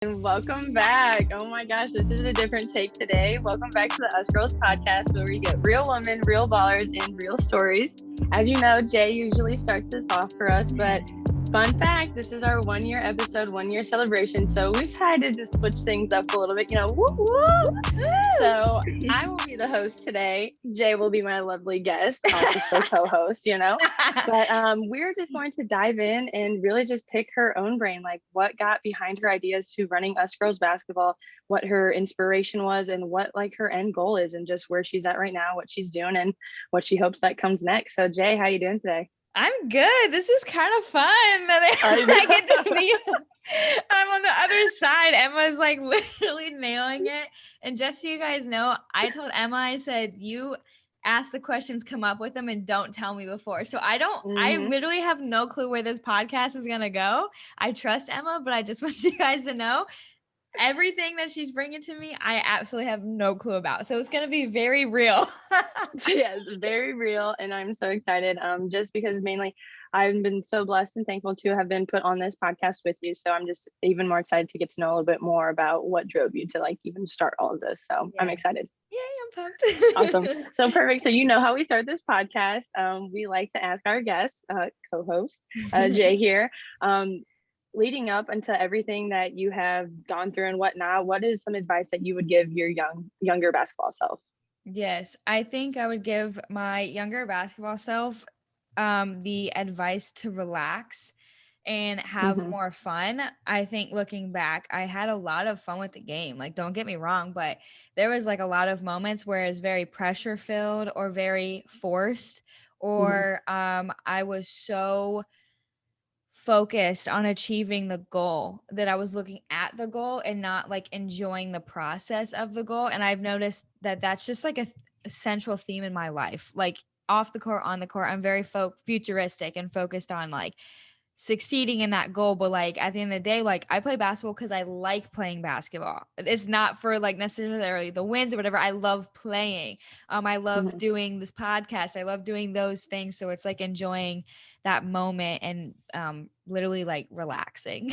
And welcome back. Oh my gosh, this is a different take today. Welcome back to the Us Girls podcast, where we get real women, real ballers, and real stories. As you know, Jay usually starts this off for us, but fun fact, this is our 1 year episode, 1 year celebration. So we decided to switch things up a little bit, woo woo. So I will be the host today. Jay will be my lovely guest, also co-host, But we're just going to dive in and really just pick her own brain, like what got behind her ideas to running Us Girls basketball, what her inspiration was, and what like her end goal is, and just where she's at right now, what she's doing, and what she hopes that comes next. So Jay, how you doing today? I'm good. This is kind of fun that I get to be. I'm on the other side. Emma's like literally nailing it. And just so you guys know, I told Emma, I said, you ask the questions, come up with them, and don't tell me before. So I literally have no clue where this podcast is going to go. I trust Emma, but I just want you guys to know everything that she's bringing to me, I absolutely have no clue about. So it's going to be very real. Yes, very real. And I'm so excited. Just because mainly I've been so blessed and thankful to have been put on this podcast with you. So I'm just even more excited to get to know a little bit more about what drove you to like even start all of this. So I'm excited. Yay, I'm pumped. Awesome. So perfect. So you know how we start this podcast. We like to ask our guests, co-host Jay here, leading up into everything that you have gone through and whatnot, what is some advice that you would give your younger basketball self? Yes, I think I would give my younger basketball self the advice to relax and have more fun. I think looking back, I had a lot of fun with the game. Like, don't get me wrong, but there was like a lot of moments where it's very pressure filled or very forced, or I was so focused on achieving the goal that I was looking at the goal and not like enjoying the process of the goal. And I've noticed that that's just like a central theme in my life. Like off the court, on the court, I'm very futuristic and focused on like succeeding in that goal. But like at the end of the day, like I play basketball because I like playing basketball. It's not for like necessarily the wins or whatever. I love playing. I love doing this podcast. I love doing those things. So it's like enjoying that moment and literally like relaxing.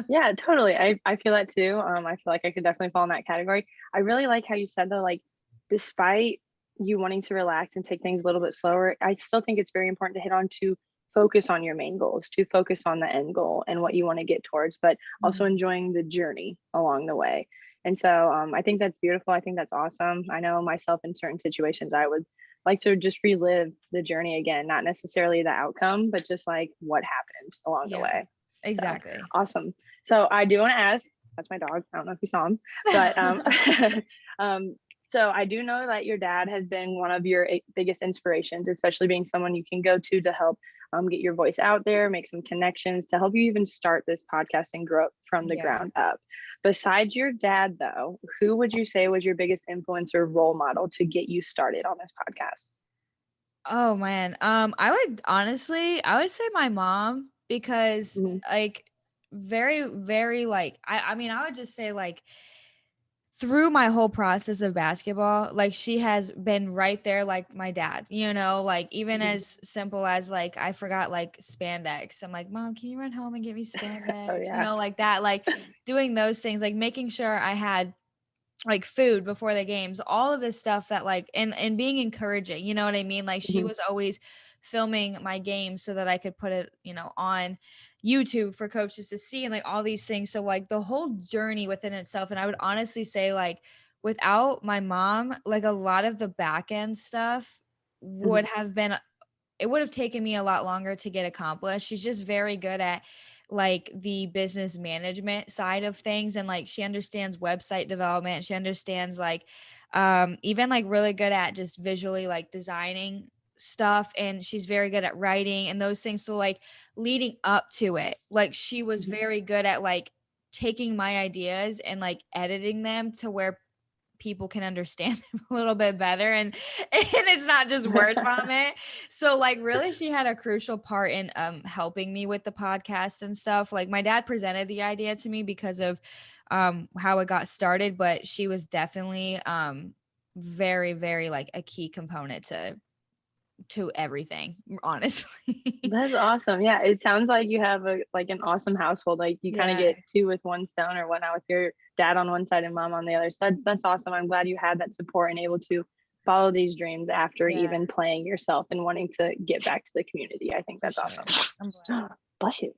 Yeah, totally. I feel that too. I feel like I could definitely fall in that category. I really like how you said though, like despite you wanting to relax and take things a little bit slower, I still think it's very important to hit on to focus on your main goals, to focus on the end goal and what you want to get towards, but also enjoying the journey along the way. And so I think that's beautiful. I think that's awesome. I know myself in certain situations, I would like to just relive the journey again, not necessarily the outcome, but just like what happened along the way. Exactly. So, awesome. So I do want to ask, that's my dog. I don't know if you saw him, but so I do know that your dad has been one of your biggest inspirations, especially being someone you can go to help get your voice out there, make some connections to help you even start this podcast and grow up from the ground up. Besides your dad, though, who would you say was your biggest influence or role model to get you started on this podcast? Oh man. I would say my mom, because like very, very like, I mean, I would just say like through my whole process of basketball, like she has been right there like my dad, like even as simple as like I forgot like spandex. I'm like, Mom, can you run home and get me spandex? Like that, like doing those things, like making sure I had like food before the games, all of this stuff that like, and being encouraging, you know what I mean? Like she was always filming my games so that I could put it, on YouTube for coaches to see and like all these things. So like the whole journey within itself. And I would honestly say like without my mom, like a lot of the back end stuff would have been, it would have taken me a lot longer to get accomplished. She's just very good at like the business management side of things, and like she understands website development. She understands like even like really good at just visually like designing stuff, and she's very good at writing and those things. So like leading up to it, like she was very good at like taking my ideas and like editing them to where people can understand them a little bit better, and it's not just word vomit. So like really she had a crucial part in helping me with the podcast and stuff. Like my dad presented the idea to me because of how it got started, but she was definitely very, very like a key component to to everything, honestly. That's awesome. Yeah, it sounds like you have an awesome household. Like you kind of Yeah. get two with one stone or whatnot with your dad on one side and mom on the other. So that's awesome. I'm glad you had that support and able to follow these dreams after Yeah, even playing yourself and wanting to get back to the community. I think for that's sure. I'm awesome. Bless you.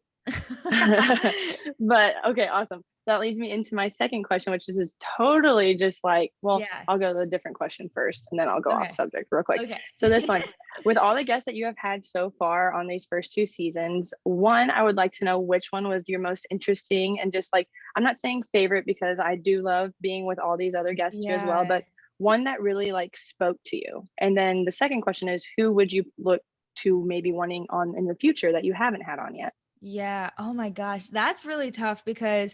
glad. But okay, awesome. So that leads me into my second question, which is totally just like, well, Yeah. I'll go to the different question first and then I'll go off Okay. subject real quick. Okay. So this one, with all the guests that you have had so far on these first two seasons, one, I would like to know which one was your most interesting and just like, I'm not saying favorite because I do love being with all these other guests too as well, Yeah. but one that really like spoke to you. And then the second question is, who would you look to maybe wanting on in the future that you haven't had on yet? Yeah. Oh my gosh. That's really tough because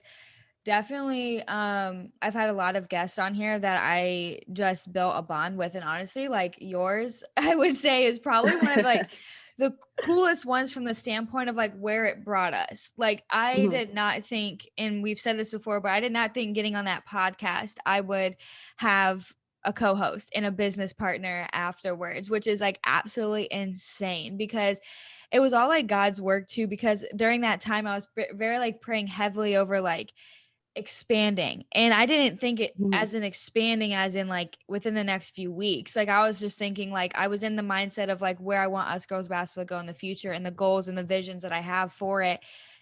definitely I've had a lot of guests on here that I just built a bond with, and honestly, like yours, I would say is probably one of like the coolest ones from the standpoint of like where it brought us. Like I Mhm. did not think, and we've said this before, but I did not think getting on that podcast I would have a co-host and a business partner afterwards, which is like absolutely insane because it was all like God's work too, because during that time I was very like praying heavily over like expanding, and I didn't think it Mhm. as in expanding as in like within the next few weeks. Like I was just thinking like I was in the mindset of like where I want us girls basketball to go in the future and the goals and the visions that I have for it.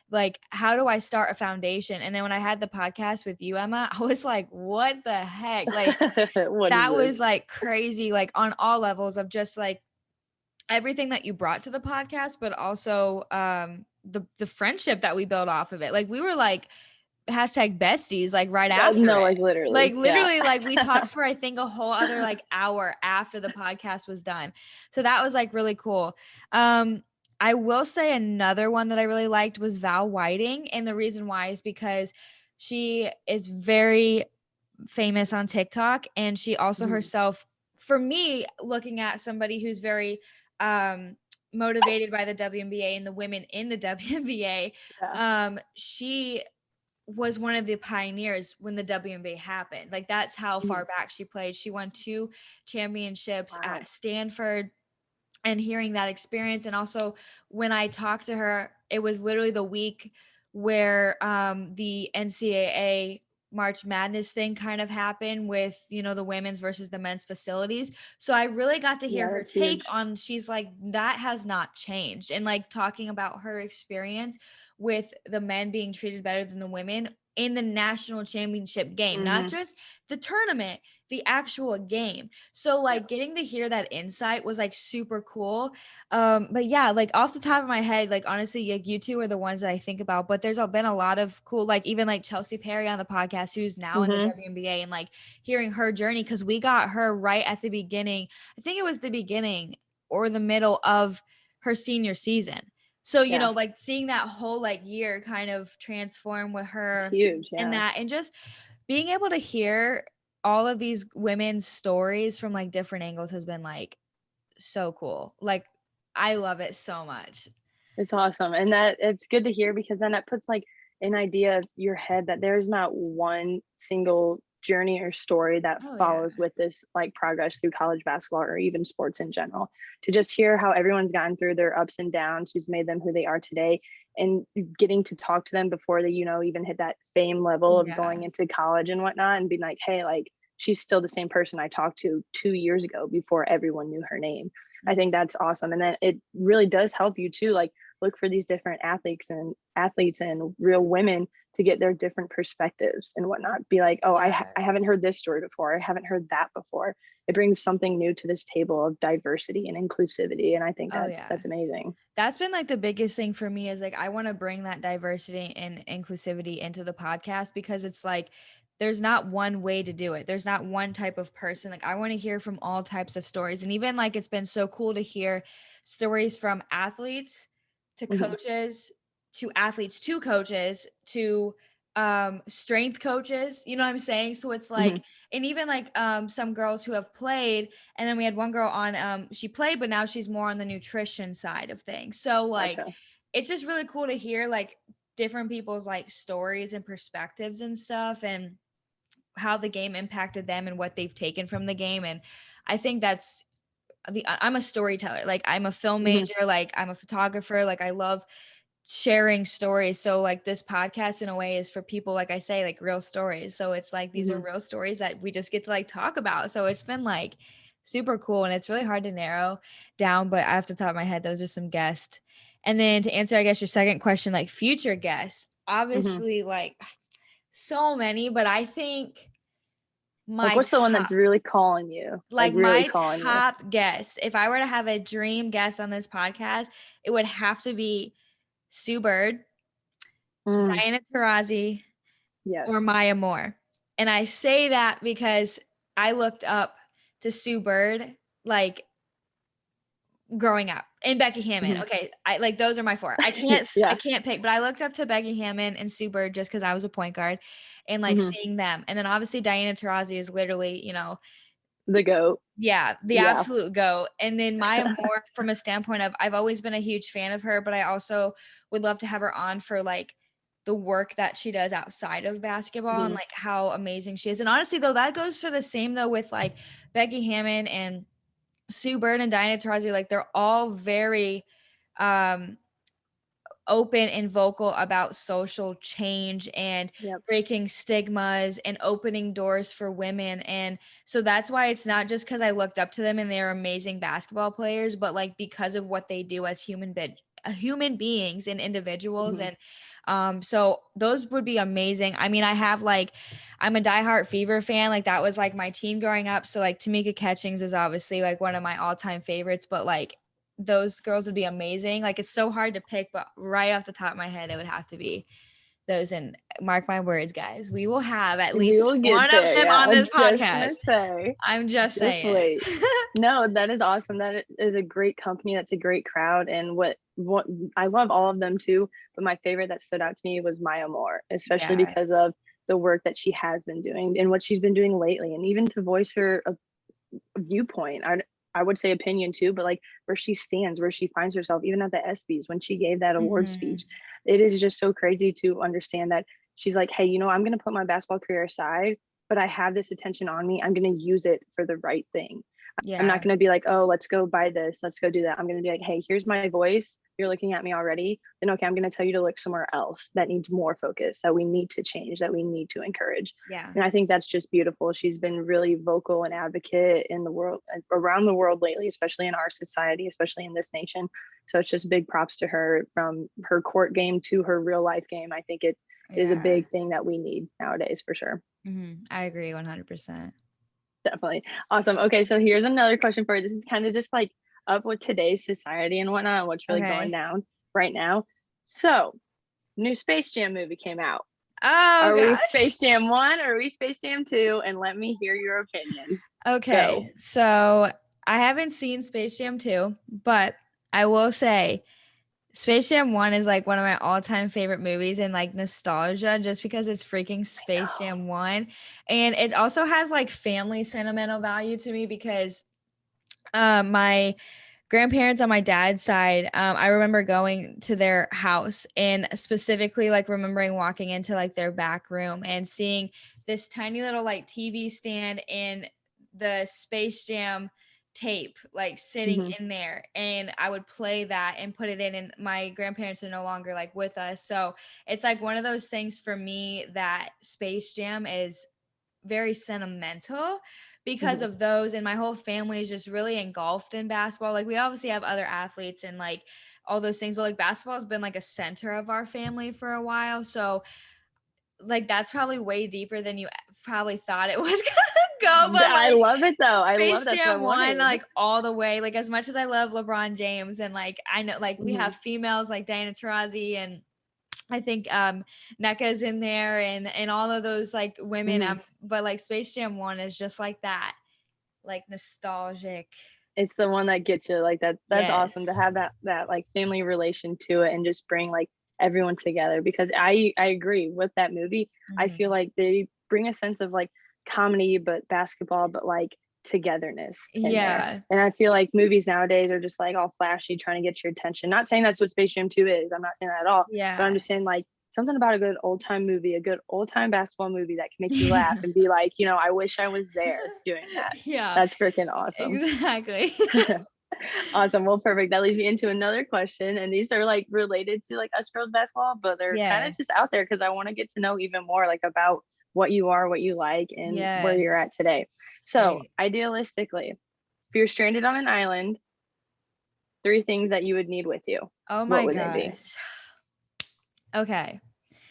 Like how do I start a foundation? And then when I had the podcast with you, Emma, I was like, what the heck? Like What is that this? was like crazy, like on all levels of just like everything that you brought to the podcast, but also the friendship that we built off of it. Like we were like hashtag besties like right after No, it. like Like literally. Yeah. literally, like we talked for I think a whole other like hour after the podcast was done. So that was like really cool. I will say another one that I really liked was Val Whiting. And the reason why is because she is very famous on TikTok, and she also Mhm. herself, for me, looking at somebody who's very um motivated by the WNBA and the women in the WNBA, Yeah. she was one of the pioneers when the WNBA happened. Like that's how far Mhm. back she played. She won 2 championships Wow. at Stanford, and hearing that experience. And also when I talked to her, it was literally the week where the NCAA March Madness thing kind of happened with, you know, the women's versus the men's facilities. So I really got to hear Yeah, her that's take huge. on, she's like, that has not changed. And like talking about her experience with the men being treated better than the women in the national championship game, not Mhm. just the tournament, the actual game. So Yeah. like getting to hear that insight was like super cool. But yeah, like off the top of my head, like honestly, like you two are the ones that I think about, but there's been a lot of cool, like even like Chelsea Perry on the podcast, who's now in the Mhm. WNBA, and like hearing her journey, because we got her right at the beginning. I think it was the beginning or the middle of her senior season. So, you Yeah. know, like seeing that whole like year kind of transform with It's her huge. and Yeah. that, and just being able to hear all of these women's stories from like different angles has been like so cool. Like I love it so much. It's awesome. And that it's good to hear because then that puts like an idea of your head that there's not one single journey or story that Oh yeah. follows with this like progress through college basketball or even sports in general. To just hear how everyone's gone through their ups and downs, who's made them who they are today, and getting to talk to them before they, even hit that fame level of Yeah. going into college and whatnot, and being like, hey, like she's still the same person I talked to 2 years ago before everyone knew her name. I think that's awesome. And then it really does help you too, like look for these different athletes and real women to get their different perspectives and whatnot. Be like, oh, Yeah. I haven't heard this story before. I haven't heard that before. It brings something new to this table of diversity and inclusivity. And I think Oh that yeah. that's amazing. That's been like the biggest thing for me is like I want to bring that diversity and inclusivity into the podcast, because it's like there's not one way to do it. There's not one type of person. Like I want to hear from all types of stories. And even like it's been so cool to hear stories from athletes to Mhm. coaches to athletes to coaches to strength coaches, you know what I'm saying? So it's like, Mhm. and even like some girls who have played, and then we had one girl on she played but now she's more on the nutrition side of things. So like Gotcha. it's just really cool to hear like different people's like stories and perspectives and stuff, and how the game impacted them and what they've taken from the game. And I think that's I'm a storyteller. Like I'm a film Mhm. major, like I'm a photographer, like I love sharing stories. So like this podcast in a way is for people, like I say, like real stories. So it's like these are Mhm. real stories that we just get to like talk about. So it's been like super cool, and it's really hard to narrow down, but off the top of my head, those are some guests. And then to answer, I guess, your second question, like future guests, Mhm. obviously like so many, but I think Like, my what's the one top that's really calling you? Like, like really my calling you? top guest, if I were to have a dream guest on this podcast, it would have to be Sue Bird, Mm, Diana Taurasi, or yes. Maya Moore. And I say that because I looked up to Sue Bird like growing up, and Becky Hammond. Mhm. Okay, I like those are my four. I Yeah. can't pick, but I looked up to Becky Hammond and Sue Bird just because I was a point guard and like Mhm. seeing them. And then obviously Diana Taurasi is literally, The goat. yeah, the Yeah. absolute go. And then Maya Moore, from a standpoint of I've always been a huge fan of her, but I also would love to have her on for like the work that she does outside of basketball and Mhm. like how amazing she is. And honestly, though, that goes for the same though with like Becky Hammond and Sue Bird and Diana Taurasi. Like they're all very um open and vocal about social change and Yep. breaking stigmas and opening doors for women. And so that's why it's not just because I looked up to them and they're amazing basketball players, but like because of what they do as human beings and individuals. Mhm. And so those would be amazing. I mean, I'm a diehard Fever fan. Like that was like my team growing up. So like Tamika Catchings is obviously like one of my all-time favorites, but like those girls would be amazing. Like it's so hard to pick, but right off the top of my head, it would have to be those. And mark my words, guys, we will have at least We will get one of there. them Yeah. on I this was just gonna podcast. say, I'm just just saying. wait. No, that is awesome. That is a great company. That's a great crowd. And what I love all of them too. But my favorite that stood out to me was Maya Moore, especially Yeah. because of the work that she has been doing and what she's been doing lately, and even to voice her viewpoint. I would say opinion too, but like where she stands, where she finds herself, even at the ESPYS when she gave that award Mhm. speech, it is just so crazy to understand that she's like, hey, I'm going to put my basketball career aside, but I have this attention on me. I'm going to use it for the right thing. I'm not Yeah. going to be like, oh, let's go buy this, let's go do that. I'm going to be like, hey, here's my voice. You're looking at me already. Then, okay, I'm going to tell you to look somewhere else that needs more focus, that we need to change, that we need to encourage. Yeah. And I think that's just beautiful. She's been really vocal and advocate in the world, around the world lately, especially in our society, especially in this nation. So it's just big props to her, from her court game to her real life game. I think it is a Yeah. big thing that we need nowadays for sure. I agree 100%. Definitely. Awesome. Okay, so here's another question for you. This is kind of just like up with today's society and whatnot, what's really going Okay. down right now. So, new Space Jam movie came out. Oh Are we gosh. Space Jam 1 or are we Space Jam 2? And let me hear your opinion. Go. Okay. So I haven't seen Space Jam 2, but I will say Space Jam 1 is like one of my all-time favorite movies and like nostalgia just because it's freaking Space Jam 1. And it also has like family sentimental value to me because my grandparents on my dad's side, I remember going to their house and specifically like remembering walking into like their back room and seeing this tiny little like TV stand and the Space Jam tape like sitting Mm-hmm. in there, and I would play that and put it in, and my grandparents are no longer like with us. So it's like one of those things for me that Space Jam is very sentimental because Mm-hmm. of those, and my whole family is just really engulfed in basketball. Like we obviously have other athletes and like all those things, but like basketball has been like a center of our family for a while. So like that's probably way deeper than you probably thought it was gonna go, but I like love it though. I love Space that's what I Jam 1 wanted. like all the way. Like as much as I love LeBron James and like I know like we Mm-hmm. have females like Diana Taurasi and I think NECA's in there and all of those like women. Mm-hmm. But like Space Jam 1 is just like that, like nostalgic. It's the one that gets you like that. That's awesome to Yes. have that like family relation to it and just bring like everyone together, because I agree with that movie. I feel Mhm. like they bring a sense of like comedy but basketball, but like togetherness in there. Yeah. And I feel like movies nowadays are just like all flashy, trying to get your attention. Not saying that's what Space Jam 2 is. I'm not saying that at all. But I'm Yeah. just saying like something about a good old time movie, a good old time basketball movie that can make you laugh and be like, you know, I wish I was there doing that. Yeah, That's freaking awesome. exactly. Awesome. Well, perfect. That leads me into another question. And these are like related to like us girls basketball, but they're kind Yeah. of just out there because I want to get to know even more like about what you are, what you like, and where Yeah. you're at today. So, Sweet. idealistically, if you're stranded on an island, 3 things that you would need with you, Oh what my would they be? gosh. Okay.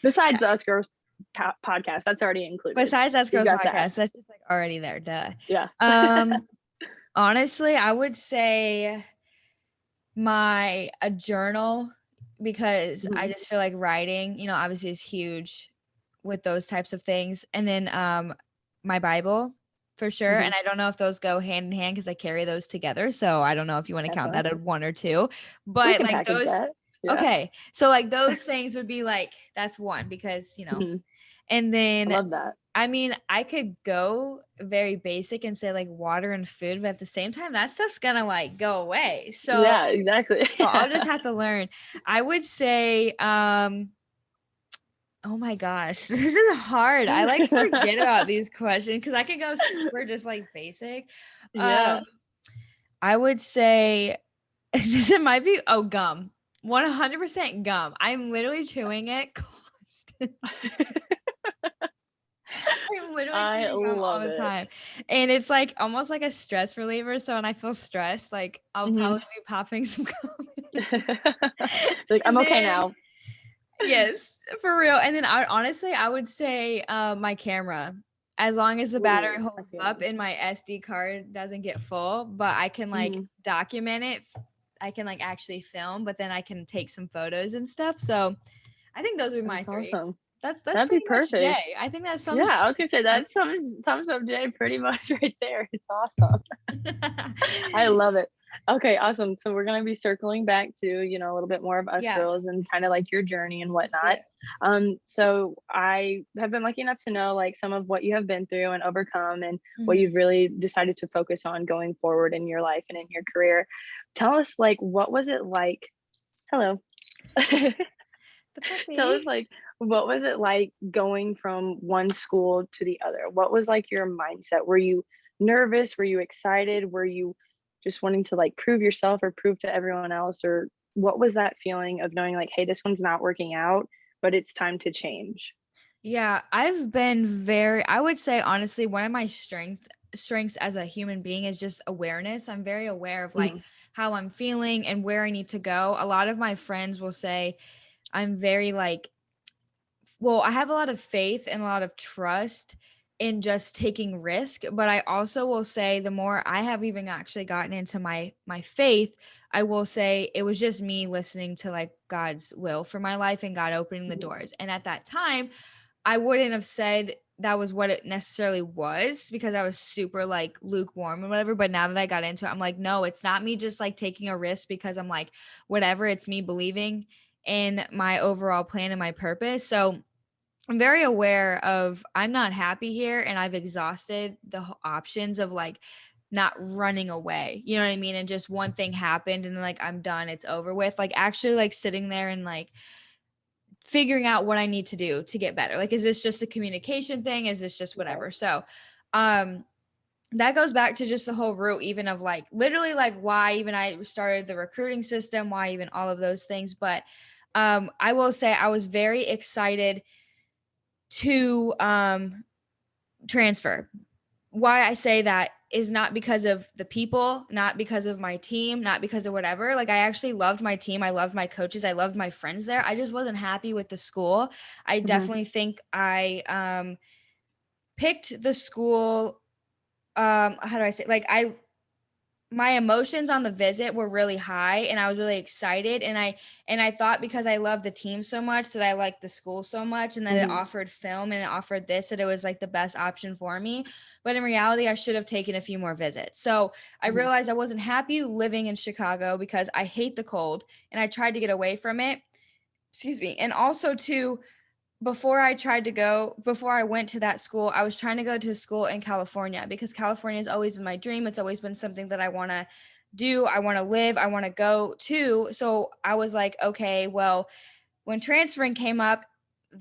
Besides the Us Girls podcast, that's already included. Besides That's You Girls got that. podcast, that's just like already there. Duh. Yeah. Honestly, I would say a journal, because I just feel like writing, you know, obviously is huge with those types of things. And then my Bible for sure. And I don't know if those go hand in hand because I carry those together. So I don't know if you want to count that as one or two. We But can like package those, that. Yeah. okay. So like those things would be like, that's one, because, you know, and I then love that. I mean, I could go very basic and say like water and food, but at the same time, that stuff's gonna like go away. So, Yeah, exactly. so I'll just have to learn. I would say, oh my gosh, this is hard. I like forget about these questions because I can go super just like basic. Yeah. I would say this might be gum. 100% gum. I'm literally chewing it constantly. I'm literally chewing gum all the time. And it's like almost like a stress reliever. So when I feel stressed, like I'll probably be popping some gum. Like, I'm okay now. Yes, for real. And then I would say my camera. As long as the battery holds up and my SD card doesn't get full, but I can like document it. I can like actually film, but then I can take some photos and stuff. So I think those would be my 3. Awesome. That's That'd pretty be much perfect. Jay. I think that's something. Yeah, I was gonna say that sums up Jay pretty much right there. It's awesome. I love it. Okay, awesome. So we're gonna be circling back to, you know, a little bit more of Us Girls and kind of like your journey and whatnot. So I have been lucky enough to know like some of what you have been through and overcome and what you've really decided to focus on going forward in your life and in your career. Tell us like what was it like? Hello. Tell us like what was it like going from one school to the other? What was like your mindset? Were you nervous? Were you excited? Were you just wanting to like prove yourself or prove to everyone else? Or what was that feeling of knowing like, hey, this one's not working out, but it's time to change? Yeah, I've been I would say honestly, one of my strengths as a human being is just awareness. I'm very aware of like how I'm feeling and where I need to go. A lot of my friends will say I'm very like, well, I have a lot of faith and a lot of trust in just taking risk, but I also will say the more I have even actually gotten into my faith, I will say it was just me listening to like God's will for my life and God opening the doors. And at that time, I wouldn't have said that was what it necessarily was because I was super like lukewarm and whatever. But now that I got into it, I'm like, no, it's not me just like taking a risk because I'm like, whatever. It's me believing in my overall plan and my purpose. So I'm very aware of I'm not happy here and I've exhausted the options of like not running away. You know what I mean? And just one thing happened and then like I'm done, it's over with. Like actually like sitting there and like figuring out what I need to do to get better. Like, is this just a communication thing? Is this just whatever? So that goes back to just the whole route, even of like literally like why even I started the recruiting system, why even all of those things. But I will say I was very excited to transfer. Why I say that is not because of the people, not because of my team, not because of whatever. Like I actually loved my team. I loved my coaches. I loved my friends there. I just wasn't happy with the school. I definitely think I picked the school how do I say, like my emotions on the visit were really high and I was really excited and I thought because I loved the team so much that I liked the school so much and that it offered film and it offered this, that it was like the best option for me. But in reality, I should have taken a few more visits. So I realized I wasn't happy living in Chicago because I hate the cold and I tried to get away from it. Excuse me. And also too, before I went to that school, I was trying to go to a school in California because California has always been my dream. It's always been something that I want to do. I want to live. I want to go to. So I was like, okay, well, when transferring came up,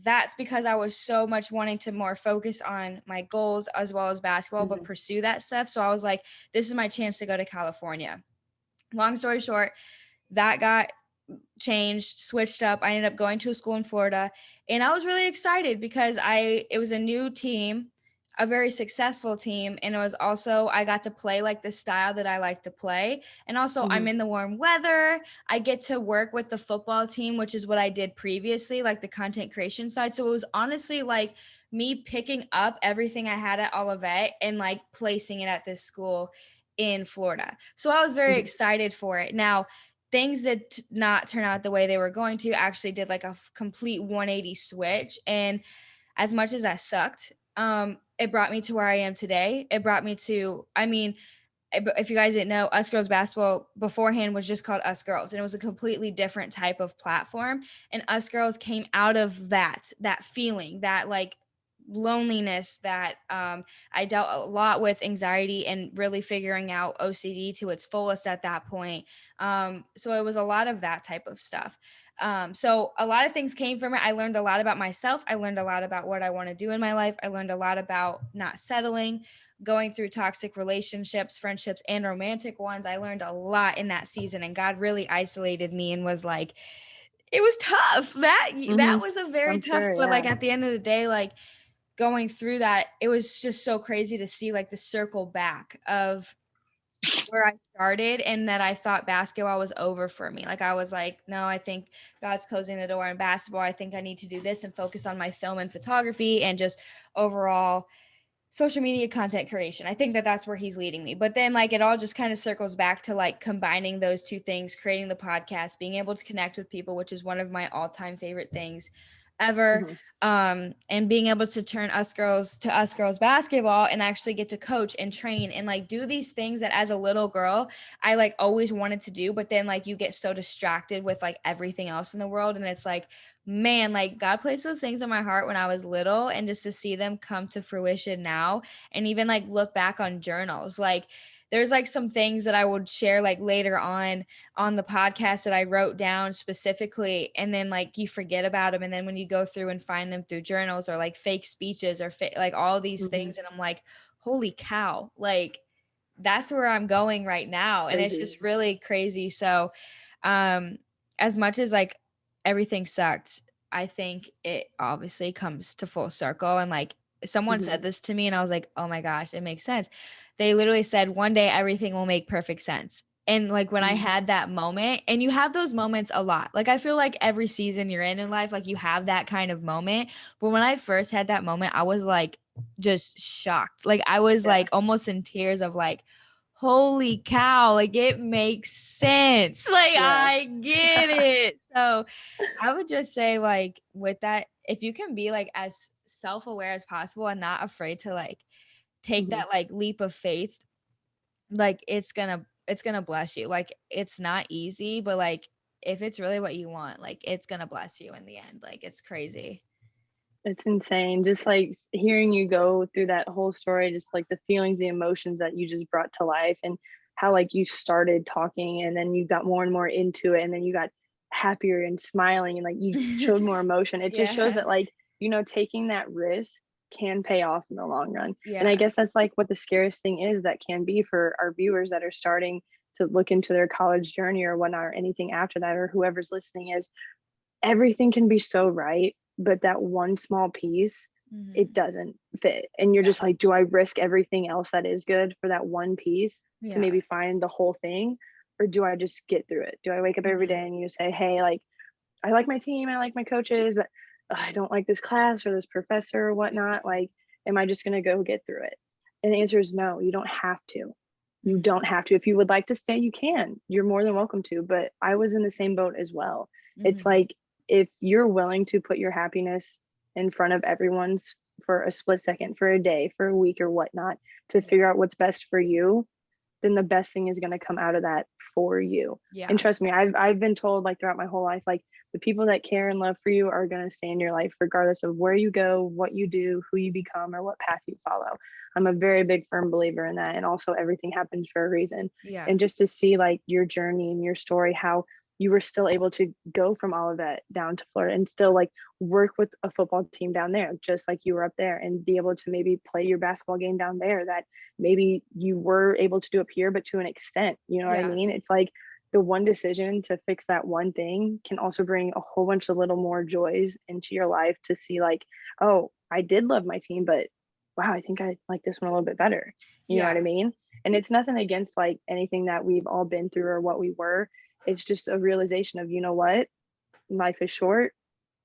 that's because I was so much wanting to more focus on my goals as well as basketball, but pursue that stuff. So I was like, this is my chance to go to California. Long story short, that got changed, switched up. I ended up going to a school in Florida, and I was really excited because it was a new team, a very successful team, and it was also I got to play like the style that I like to play. And also I'm in the warm weather. I get to work with the football team, which is what I did previously, like the content creation side. So it was honestly like me picking up everything I had at Olivet and like placing it at this school in Florida. So I was very excited for it. Now, things that not turn out the way they were going to actually did like a complete 180 switch. And as much as that sucked, it brought me to where I am today. It brought me to, I mean, if you guys didn't know, Us Girls Basketball beforehand was just called Us Girls, and it was a completely different type of platform. And Us Girls came out of that feeling, that like loneliness, that I dealt a lot with anxiety and really figuring out OCD to its fullest at that point. So it was a lot of that type of stuff. So a lot of things came from it. I learned a lot about myself. I learned a lot about what I want to do in my life. I learned a lot about not settling, going through toxic relationships, friendships, and romantic ones. I learned a lot in that season, and God really isolated me and was like, it was tough. That was a very tough, but like at the end of the day, like going through that, it was just so crazy to see like the circle back of where I started, and that I thought basketball was over for me. Like I was like, no, I think God's closing the door in basketball. I think I need to do this and focus on my film and photography and just overall social media content creation. I think that that's where he's leading me. But then like it all just kind of circles back to like combining those two things, creating the podcast, being able to connect with people, which is one of my all-time favorite things ever. And being able to turn Us Girls to Us Girls Basketball and actually get to coach and train and like do these things that as a little girl I like always wanted to do, but then like you get so distracted with like everything else in the world, and it's like, man, like God placed those things in my heart when I was little, and just to see them come to fruition now, and even like look back on journals, like there's like some things that I would share like later on the podcast that I wrote down specifically, and then like you forget about them, and then when you go through and find them through journals or like fake speeches or like all these things, and I'm like, holy cow, like that's where I'm going right now. And it's just really crazy. So as much as like everything sucked, I think it obviously comes to full circle. And like someone said this to me and I was like, oh my gosh, it makes sense. They literally said one day everything will make perfect sense. And like when I had that moment, and you have those moments a lot, like I feel like every season you're in life, like you have that kind of moment. But when I first had that moment, I was like just shocked. Like I was like almost in tears of like, holy cow, like it makes sense. Like I get it. So I would just say like with that, if you can be like as self-aware as possible and not afraid to like take that like leap of faith, like it's gonna bless you. Like it's not easy, but like if it's really what you want, like it's gonna bless you in the end. Like it's crazy. It's insane. Just like hearing you go through that whole story, just like the feelings, the emotions that you just brought to life, and how like you started talking and then you got more and more into it, and then you got happier and smiling and like you showed more emotion. It just shows that like, you know, taking that risk can pay off in the long run. And I guess that's like what the scariest thing is that can be for our viewers that are starting to look into their college journey or whatnot, or anything after that, or whoever's listening, is everything can be so right, but that one small piece, it doesn't fit. And you're just like, do I risk everything else that is good for that one piece to maybe find the whole thing? Or do I just get through it? Do I wake up every day and you say, hey, like, I like my team, I like my coaches, but I don't like this class or this professor or whatnot. Like, am I just going to go get through it? And the answer is no, you don't have to. You don't have to. If you would like to stay, you can. You're more than welcome to. But I was in the same boat as well. It's like, if you're willing to put your happiness in front of everyone's for a split second, for a day, for a week or whatnot, to figure out what's best for you, then the best thing is going to come out of that for you. And trust me, I've been told like throughout my whole life, like the people that care and love for you are going to stay in your life regardless of where you go, what you do, who you become, or what path you follow. I'm a very big firm believer in that. And also everything happens for a reason. And just to see like your journey and your story, how you were still able to go from all of that down to Florida and still like work with a football team down there, just like you were up there, and be able to maybe play your basketball game down there that maybe you were able to do up here, but to an extent, you know what I Yeah. mean? It's like the one decision to fix that one thing can also bring a whole bunch of little more joys into your life to see like, oh, I did love my team, but wow, I think I like this one a little bit better. You know Yeah. what I mean? And it's nothing against like anything that we've all been through or what we were. It's just a realization of, you know what? Life is short,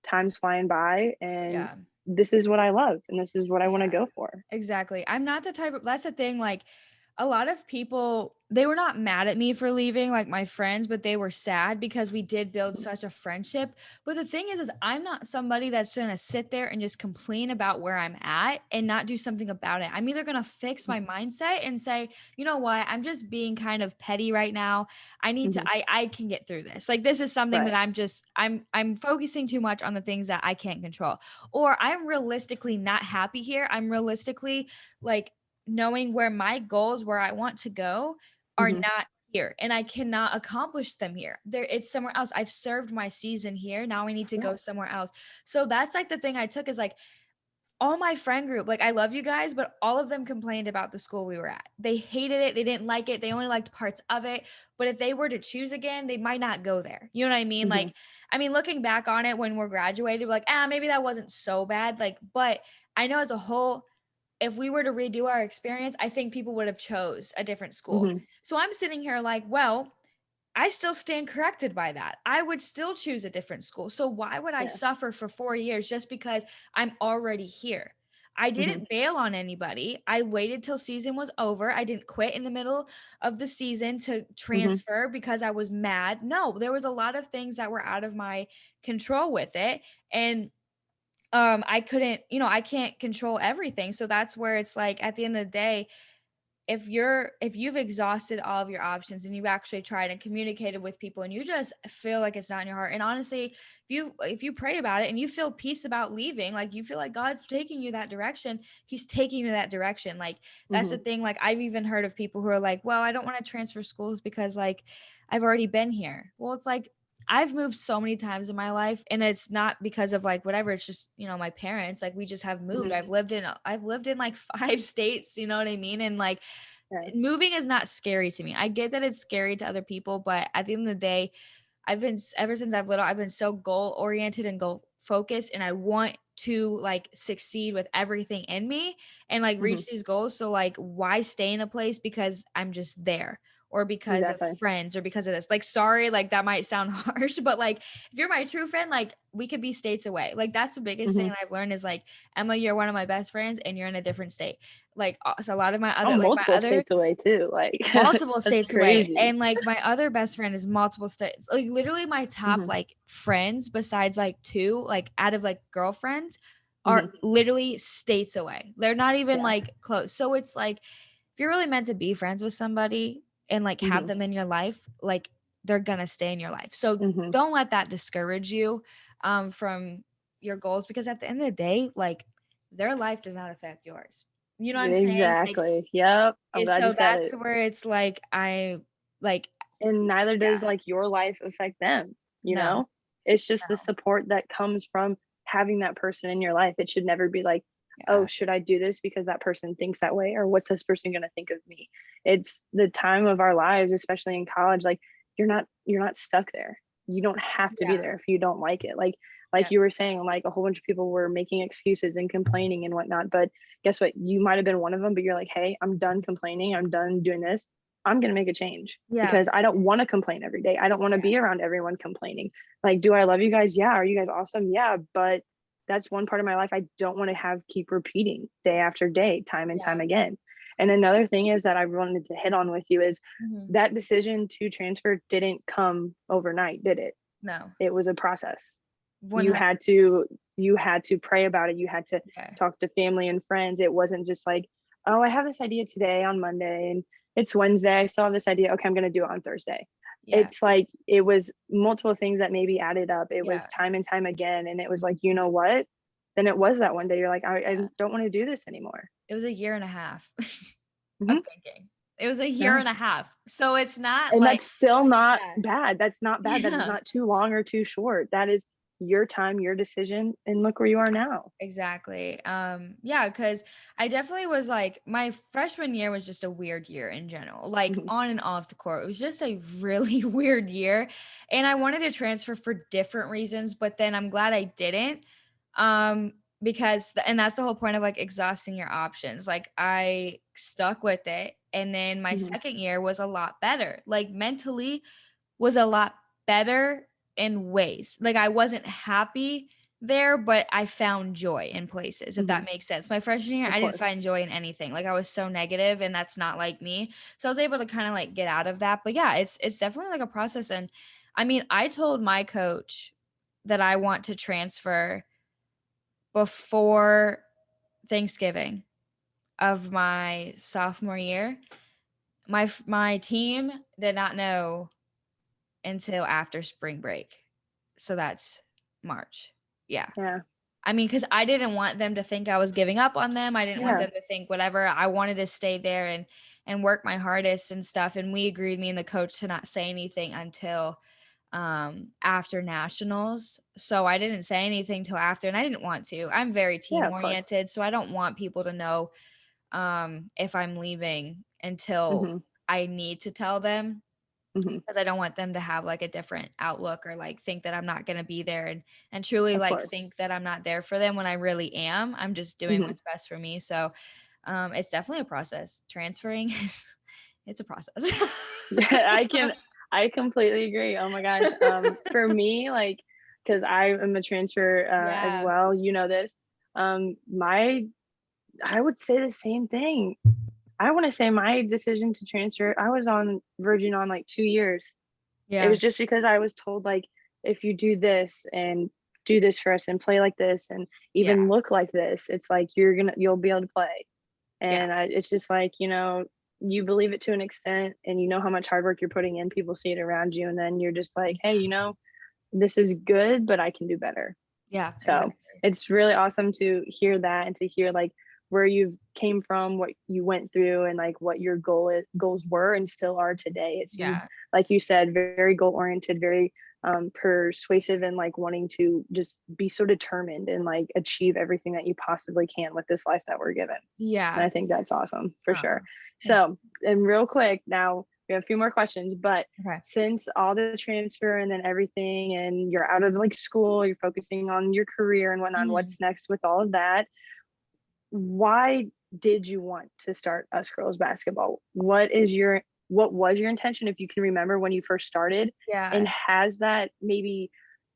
time's flying by, and Yeah. this is what I love and this is what I want to Yeah. go for. Exactly. I'm not the type of, that's the thing, like a lot of people, they were not mad at me for leaving, like my friends, but they were sad because we did build such a friendship. But the thing is I'm not somebody that's going to sit there and just complain about where I'm at and not do something about it. I'm either going to fix my mindset and say, you know what, I'm just being kind of petty right now. I need to, Mm-hmm. I can get through this. Like, this is something that Right. I'm focusing too much on the things that I can't control, or I'm realistically not happy here. I'm realistically like knowing where my goals, where I want to go, are Mm-hmm. not here, and I cannot accomplish them here. It's somewhere else. I've served my season here. Now I need to Yeah. go somewhere else. So that's like the thing I took is like all my friend group, like I love you guys, but all of them complained about the school we were at. They hated it. They didn't like it. They only liked parts of it. But if they were to choose again, they might not go there. You know what I mean? Mm-hmm. Like, I mean, looking back on it when we're graduated, we're like, maybe that wasn't so bad. Like, but I know as a whole, if we were to redo our experience, I think people would have chose a different school. Mm-hmm. So I'm sitting here like, well, I still stand corrected by that. I would still choose a different school. So why would I Yeah. suffer for 4 years just because I'm already here? I Mm-hmm. didn't bail on anybody. I waited till season was over. I didn't quit in the middle of the season to Mm-hmm. transfer because I was mad. No, there was a lot of things that were out of my control with it. And I couldn't, I can't control everything. So that's where it's like at the end of the day, if you've exhausted all of your options and you've actually tried and communicated with people and you just feel like it's not in your heart, and honestly, if you pray about it and you feel peace about leaving, like you feel like God's taking you that direction, he's taking you that direction. Like that's the Mm-hmm. thing. Like I've even heard of people who are like, well, I don't want to transfer schools because like I've already been here. Well, it's like I've moved so many times in my life, and it's not because of like whatever, it's just, my parents, like we just have moved. Mm-hmm. I've lived in like 5 states, you know what I mean? And like Yeah. moving is not scary to me. I get that it's scary to other people, but at the end of the day, ever since I've been so goal oriented and goal focused, and I want to like succeed with everything in me and like Mm-hmm. reach these goals. So like why stay in a place because I'm just there, or because of Exactly. friends, or because of this? Like, sorry, like that might sound harsh, but like if you're my true friend, like we could be states away. Like that's the biggest thing Mm-hmm. that I've learned is like, Emma, you're one of my best friends and you're in a different state. Like so a lot of Oh, my multiple other states away too. Like multiple that's states away, crazy. and like my other best friend is multiple states. Like literally my top Mm-hmm. like friends besides like two like out of like girlfriends are Mm-hmm. literally states away. They're not even Yeah. like close. So it's like if you're really meant to be friends with somebody and like have Mm-hmm. them in your life, like they're gonna stay in your life. So Mm-hmm. don't let that discourage you from your goals, because at the end of the day, like their life does not affect yours. You know what I'm saying? Like Exactly. Yep. I'm is glad you so said that's it. where it's like I like And neither does yeah, like your life affect them, you no, know? It's just the no, support that comes from having that person in your life. It should never be like, oh, yeah, should I do this because that person thinks that way? Or what's this person going to think of me? It's the time of our lives, especially in college. Like you're not stuck there. You don't have to be yeah, there if you don't like it. Like yeah, you were saying, like a whole bunch of people were making excuses and complaining and whatnot. But guess what? You might have been one of them, but you're like, hey, I'm done complaining. I'm done doing this. I'm going to make a change yeah, because I don't want to complain every day. I don't want to be around everyone complaining. Like, do I love you guys? Yeah. Are you guys awesome? Yeah. But that's one part of my life I don't want to have keep repeating day after day, time and time yeah, again. And another thing is that I wanted to hit on with you is mhm, that decision to transfer didn't come overnight, did it? no, It was a process. You 100, had to you had to pray about it. You had to yeah, talk to family and friends. It wasn't just like, oh, I have this idea today on Monday and it's Wednesday. I still have this idea. Okay, I'm going to do it on Thursday. yeah, It's like it was multiple things that maybe added up. It was yeah, time and time again. And it was like, you know what? Then it was that one day you're like, I yeah. don't want to do this anymore. It was a year and a half of Hmm. thinking. It was a year and a half. So it's not and like, that's still not yeah. bad. That's not bad. That is Yeah. not too long or too short. That is your time, your decision, and look where you are now. Exactly. Yeah, because I definitely was like, my freshman year was just a weird year in general, like Mhm. on and off the court. It was just a really weird year. And I wanted to transfer for different reasons, but then I'm glad I didn't. Because and that's the whole point of like exhausting your options. Like I stuck with it. And then my Mhm. second year was a lot better. Like mentally was a lot better in ways. Like I wasn't happy there, but I found joy in places, if that Mhm. makes sense. My freshman year, Of I didn't course. find joy in anything. Like I was so negative, and that's not like me. So I was able to kind of like get out of that. But yeah, it's definitely like a process. And I mean, I told my coach that I want to transfer before Thanksgiving of my sophomore year. My team did not know until after spring break. So that's March. Yeah. Yeah. I mean, because I didn't want them to think I was giving up on them. I didn't want Yeah. them to think whatever. I wanted to stay there and work my hardest and stuff. And we agreed, me and the coach, to not say anything until after nationals. So I didn't say anything till after, and I didn't want to. I'm very Yeah. team Of course. oriented, so I don't want people to know if I'm leaving until Mhm. I need to tell them, Mhm. because I don't want them to have like a different outlook or like think that I'm not going to be there and truly Of like course. think that I'm not there for them when I really am. I'm just doing Mhm. what's best for me. So it's definitely a process. Transferring is it's a process. I can I completely agree. Oh my gosh. For me, like, because I am a transfer as Yeah. well, you know this. My I would say the same thing. I want to say my decision to transfer, I was on verging on like 2 years. It Yeah. was just because I was told like, if you do this and do this for us and play like this and Yeah. even look like this, it's like you'll be able to play. Yeah. And it's just like, you believe it to an extent and you know how much hard work you're putting in. People see it around you, and then you're just like, hey, this is good, but I can do better. Yeah. So Exactly. it's really awesome to hear that and to hear like where you came from, what you went through, and like what your goals were and still are today. It seems Yeah. like you said, very goal oriented, very persuasive, and like wanting to just be so determined and like achieve everything that you possibly can with this life that we're given. And Yeah. I think that's awesome for sure. Thank So, and real quick, now we have a few more questions, but you. Okay. since all the transfer and then everything, and you're out of like school, you're focusing on your career and whatnot, Mhm. what's next with all of that, why did you want to start Us Girls Basketball? What was your intention, if you can remember, when you first started? And Yeah. has that maybe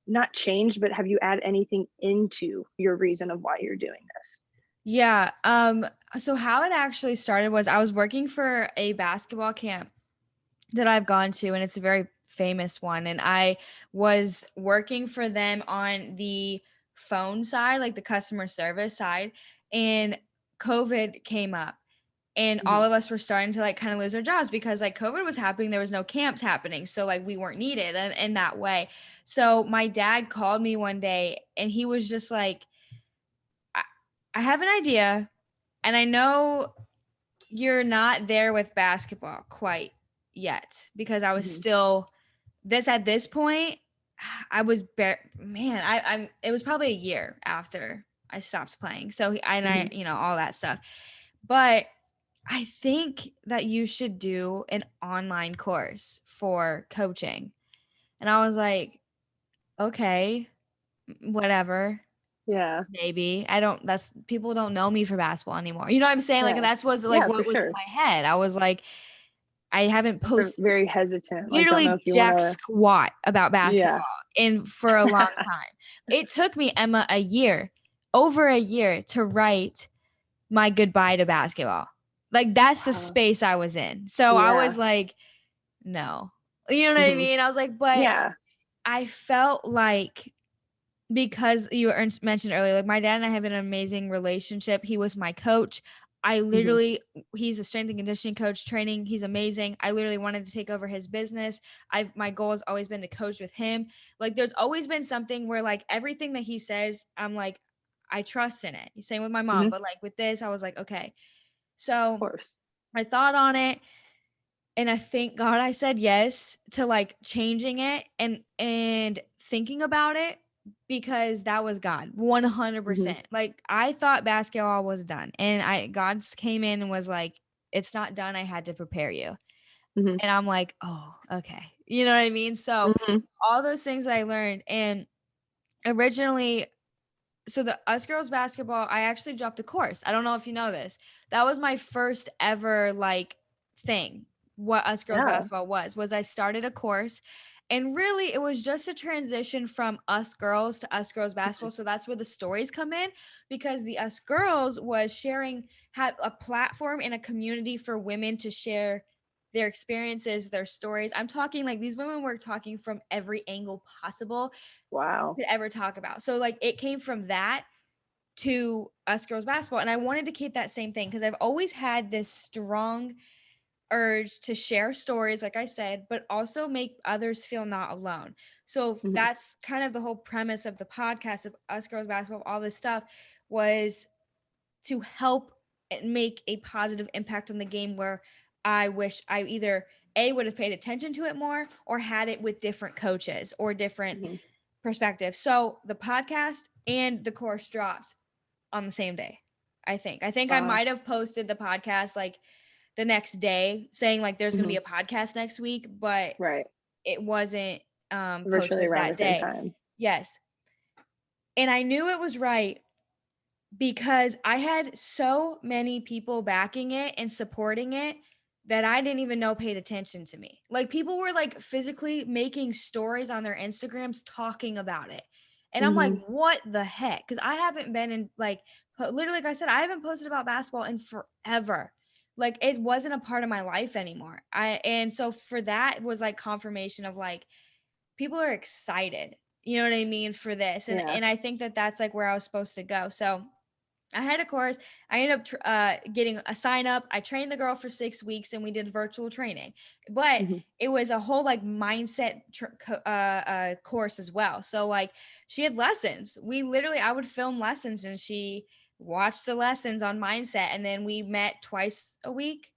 not changed, but have you added anything into your reason of why you're doing this? Yeah. So how it actually started was I was working for a basketball camp that I've gone to, and it's a very famous one. And I was working for them on the phone side, like the customer service side, and COVID came up. And all Mhm. of us were starting to like kind of lose our jobs because like COVID was happening. There was no camps happening. So like we weren't needed in that way. So my dad called me one day and he was just like, I, I have an idea. And I know you're not there with basketball quite yet, because I was Mhm. still this at this point. I was man, I'm it was probably a year after I stopped playing. So and I, Mhm. all that stuff. But I think that you should do an online course for coaching. And I was like, okay, whatever. Yeah. Maybe. I don't that's people don't know me for basketball anymore. You know what I'm saying? Like Yeah. that's was like Yeah, for what was in sure. my head. I was like, I haven't posted Very hesitant. Like, don't know literally if you want jack to. squat about Yeah. basketball in for a long time. It took me, Emma, over a year to write my goodbye to basketball. Like that's the Wow. space I was in. So I was Yeah. like, no. You know what I Hmm. mean? I was like, but Yeah. I felt like, because mentioned earlier, like my dad and I have an amazing relationship. He was my coach. I Hmm. literally, he's a strength and conditioning coach training. He's amazing. I literally wanted to take over his business. My goal has always been to coach with him. Like there's always been something where like everything that he says, I'm like, I trust in it. Same with my mom. Hmm. But like with this, I was like, okay. Of So course. I thought on it. And I thank God I said yes to like changing it and thinking about it, because that was God 100%. Like I thought basketball was done, and God came in and was like, it's not done. I had to prepare you. Mhm. And I'm like, oh, okay. You know what I mean? So Mhm. all those things that I learned, and originally, so the Us Girls Basketball, I actually dropped a course. I don't know if you know this. That was my first ever like thing. What Us Girls Yeah. Basketball was I started a course, and really it was just a transition from Us Girls to Us Girls Basketball. So that's where the stories come in, because the Us Girls was sharing, had a platform and a community for women to share their experiences, their stories. I'm talking like these women were talking from every angle possible Wow. could ever talk about. So like it came from that to Us Girls Basketball. And I wanted to keep that same thing, because I've always had this strong urge to share stories, like I said, but also make others feel not alone. So Mhm. that's kind of the whole premise of the podcast of Us Girls Basketball, all this stuff was to help make a positive impact on the game, where I wish I either would have paid attention to it more, or had it with different coaches or different Mhm. perspective. So the podcast and the course dropped on the same day. I think I Wow. might have posted the podcast like the next day saying like there's going to be Mhm. a podcast next week, but Right. it wasn't Virtually posted around the that same day. time. Yes. And I knew it was right because I had so many people backing it and supporting it that I didn't even know paid attention to me. Like people were like physically making stories on their Instagrams talking about it. And I'm like, Mhm. what the heck? Because I haven't been in like literally, like I said, I haven't posted about basketball in forever. Like it wasn't a part of my life anymore. And so for that it was like confirmation of like people are excited. You know what I mean, for this. And Yeah. and I think that that's like where I was supposed to go. So I had a course. I ended up getting a sign up. I trained the girl for 6 weeks, and we did virtual training. But Mhm. it was a whole like mindset course as well. So like she had lessons. I would film lessons, and she watched the lessons on mindset, and then we met twice a week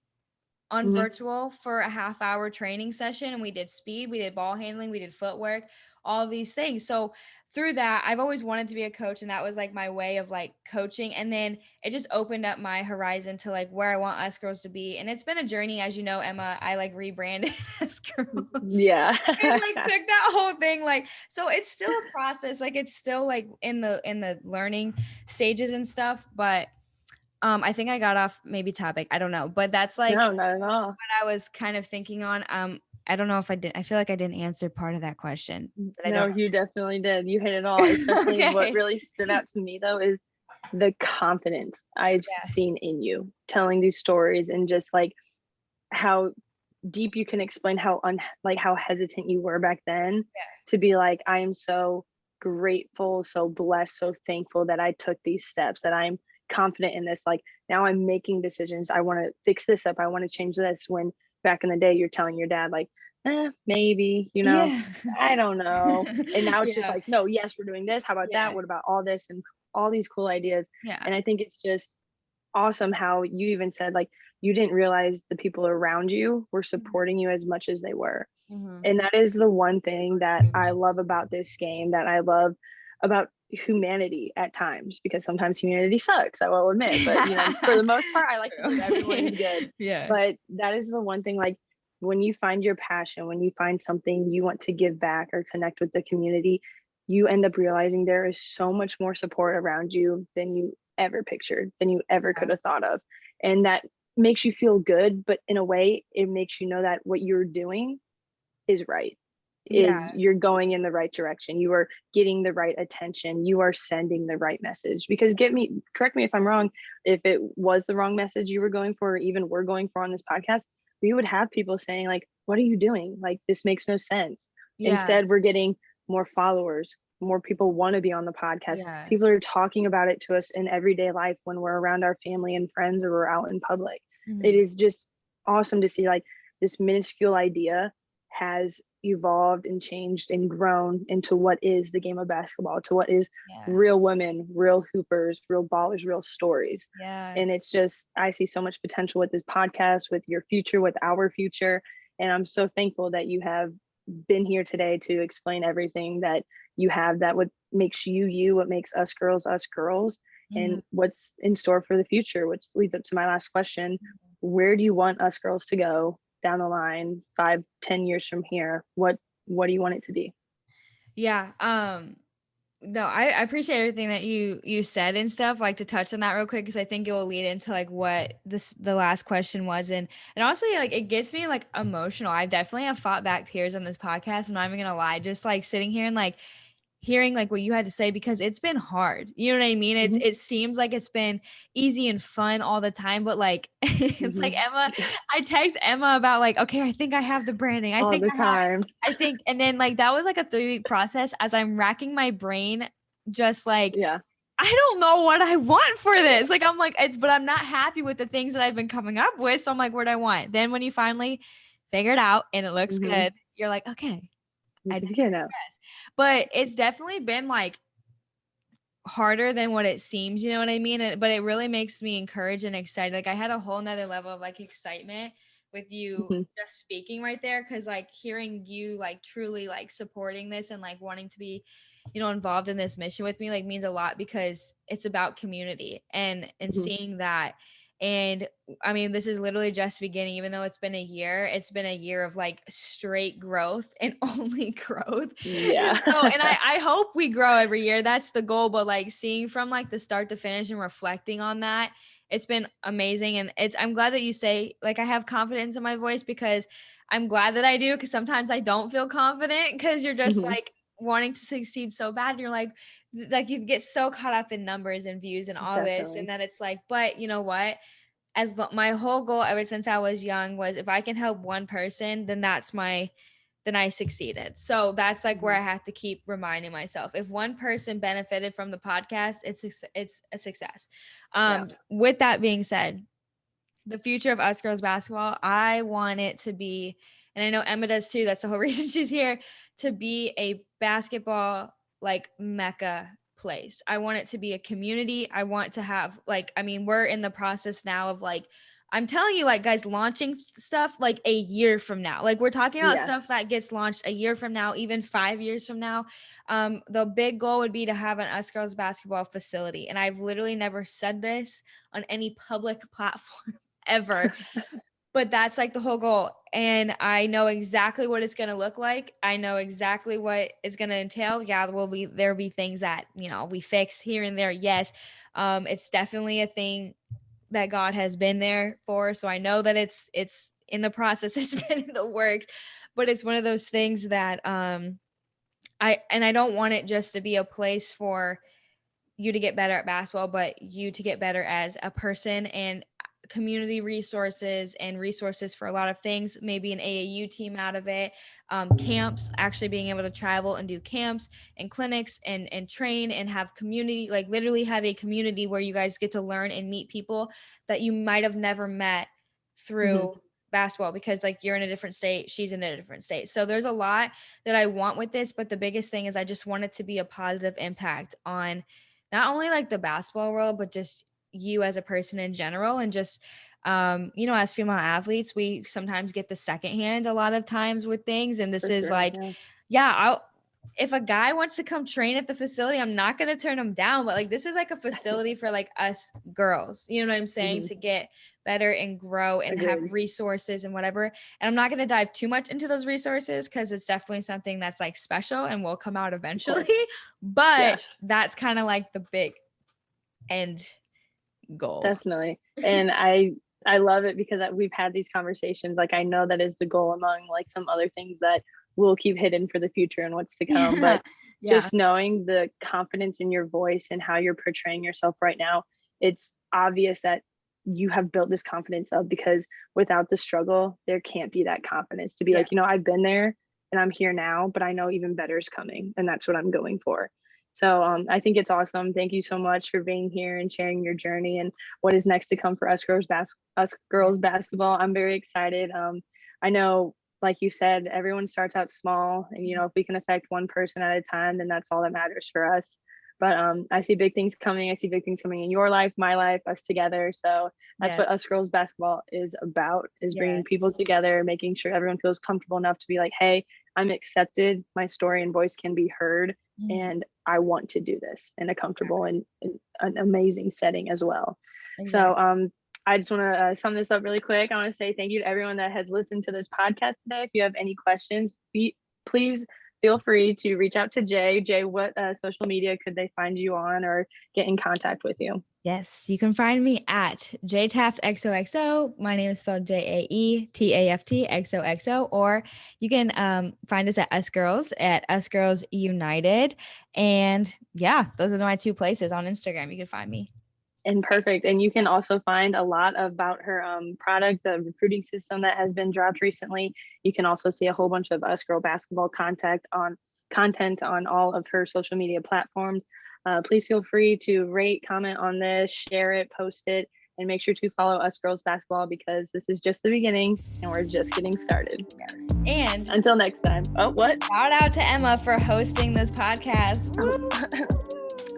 on Mhm. virtual for a half-hour training session, and we did speed, we did ball handling, we did footwork, all these things. So through that, I've always wanted to be a coach, and that was like my way of like coaching. And then it just opened up my horizon to like where I want Us Girls to be. And it's been a journey, as you know, Emma. I like rebranded Us Girls Yeah. and like took that whole thing, like, so it's still a process, like it's still like in the learning stages and stuff. But I think I got off maybe topic, I don't know, but that's like No, not at all. what I was kind of thinking on. I don't know if I did. I feel like I didn't answer part of that question, but I No, don't you definitely did. You hit it all. know. Especially what Okay. really stood out to me though is the confidence I've Yeah. seen in you telling these stories, and just like how deep you can explain how like how hesitant you were back then, to be like, I am so grateful, so blessed, so thankful that I took these steps, that I'm confident in this. Like now I'm making decisions. I want to fix this up. I want to change this. When back in the day you're telling your dad like, maybe, Yeah. I don't know. And now it's just Yeah. like, no, yes, we're doing this. How about that? Yeah. What about all this? And all these cool ideas. Yeah. And I think it's just awesome how you even said like you didn't realize the people around you were supporting you as much as they were. Mm-hmm. And that is the one thing that I love about this game, that I love about humanity at times, because sometimes humanity sucks, I will admit, but for the most part I like to believe everyone is good. Yeah. But that is the one thing, like when you find your passion, when you find something you want to give back or connect with the community, you end up realizing there is so much more support around you than you ever pictured, than you ever could Yeah. have thought of. And that makes you feel good, but in a way it makes you know that what you're doing is right, is Yeah. you're going in the right direction, you are getting the right attention, you are sending the right message. Because correct me if I'm wrong, if it was the wrong message you were going for, or even we're going for on this podcast, we would have people saying like, what are you doing, like this makes no sense. Yeah. Instead we're getting more followers, more people want to be on the podcast, Yeah. people are talking about it to us in everyday life when we're around our family and friends, or we're out in public. It Mhm. is just awesome to see like this minuscule idea has evolved and changed and grown into what is the game of basketball, to what is Yeah. real women, real hoopers, real ballers, real stories. Yeah. And it's just, I see so much potential with this podcast, with your future, with our future. And I'm so thankful that you have been here today to explain everything that you have, that what makes you, you, what makes us girls, and what's in store for the future, which leads up to my last question. Where do you want us girls to go down the line, 5-10 years from here? What do you want it to be? Yeah. No, I appreciate everything that you said and stuff, like to touch on that real quick, because I think it will lead into like what the last question was. And honestly, like it gets me like emotional. I definitely have fought back tears on this podcast. I'm not even gonna lie, just like sitting here and like hearing like what you had to say, because it's been hard. You know what I mean? It seems like it's been easy and fun all the time, but like it's like Emma, I text Emma about like, okay, I think I have the branding. All the time. I think, and then like that was like a 3-week process as I'm racking my brain, just like, yeah, I don't know what I want for this. Like, I'm like, but I'm not happy with the things that I've been coming up with. So I'm like, what do I want? Then when you finally figure it out and it looks good, you're like, okay, I did progress. But it's definitely been like harder than what it seems, you know what I mean? But it really makes me encouraged and excited. Like I had a whole nother level of like excitement with you just speaking right there, because like hearing you like truly like supporting this and like wanting to be, you know, involved in this mission with me like means a lot, because it's about community and seeing that. And I mean, this is literally just beginning. Even though it's been a year of like straight growth and only growth. Yeah. And I hope we grow every year. That's the goal. But like seeing from like the start to finish and reflecting on that, it's been amazing. And I'm glad that you say like I have confidence in my voice, because I'm glad that I do, because sometimes I don't feel confident, because you're just like wanting to succeed so bad. You're like you get so caught up in numbers and views and all this, and then it's like, but you know what? My whole goal ever since I was young was, if I can help one person, then then I succeeded. So that's like where I have to keep reminding myself. If one person benefited from the podcast, it's a success. With that being said, the future of us girls basketball, I want it to be, and I know Emma does too, that's the whole reason she's here, to be a basketball like mecca place. I want it to be a community. I want to have like, I mean, we're in the process now of like, I'm telling you, like, guys, launching stuff like a year from now. Like, we're talking about stuff that gets launched a year from now, even 5 years from now. The big goal would be to have an us girls basketball facility. And I've literally never said this on any public platform ever. But that's like the whole goal. And I know exactly what it's going to look like. I know exactly what it's going to entail. Yeah, there'll be things that, you know, we fix here and there. Yes. It's definitely a thing that God has been there for. So I know that it's in the process, it's been in the works, but it's one of those things that I don't want it just to be a place for you to get better at basketball, but you to get better as a person, and community resources and resources for a lot of things, maybe an AAU team out of it, camps, actually being able to travel and do camps and clinics and train and have community, like literally have a community where you guys get to learn and meet people that you might have never met through basketball, because like you're in a different state, she's in a different state. So there's a lot that I want with this, but the biggest thing is I just want it to be a positive impact on not only like the basketball world, but just you as a person in general. And just you know, as female athletes, we sometimes get the second hand a lot of times with things, and this is like if a guy wants to come train at the facility, I'm not going to turn him down, but like this is like a facility for like us girls, you know what I'm saying, to get better and grow and have resources and whatever. And I'm not going to dive too much into those resources, because it's definitely something that's like special and will come out eventually, but that's kind of like the big end goal. Definitely. And I love it, because we've had these conversations. Like, I know that is the goal among like some other things that we'll keep hidden for the future and what's to come. But just knowing the confidence in your voice and how you're portraying yourself right now, it's obvious that you have built this confidence up, because without the struggle, there can't be that confidence to be like, you know, I've been there and I'm here now, but I know even better is coming, and that's what I'm going for. So I think it's awesome. Thank you so much for being here and sharing your journey and what is next to come for us girls basketball. I'm very excited. I know like you said, everyone starts out small, and if we can affect one person at a time, then that's all that matters for us. But I see big things coming. I see big things coming in your life, my life, us together. So that's what Us Girls Basketball is about, is bringing people together, making sure everyone feels comfortable enough to be like, hey, I'm accepted, my story and voice can be heard, and I want to do this in a comfortable and an amazing setting as well. So I just want to sum this up really quick. I want to say thank you to everyone that has listened to this podcast today. If you have any questions, please feel free to reach out to Jay. Jay, what social media could they find you on or get in contact with you? Yes, you can find me at JTaftXOXO. My name is spelled JAETAFTXOXO, or you can find us at Us Girls at Us Girls United. And yeah, those are my 2 places on Instagram. You can find me. And perfect. And you can also find a lot about her product, the recruiting system that has been dropped recently. You can also see a whole bunch of Us Girl Basketball content on all of her social media platforms. Please feel free to rate, comment on this, share it, post it, and make sure to follow Us Girls Basketball, because this is just the beginning and we're just getting started. And until next time. Oh, what? Shout out to Emma for hosting this podcast.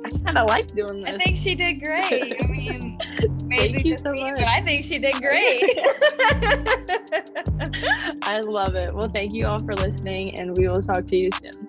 I kind of like doing this. I think she did great. I mean, maybe thank you so much. But I think she did great. I love it. Well, thank you all for listening, and we will talk to you soon.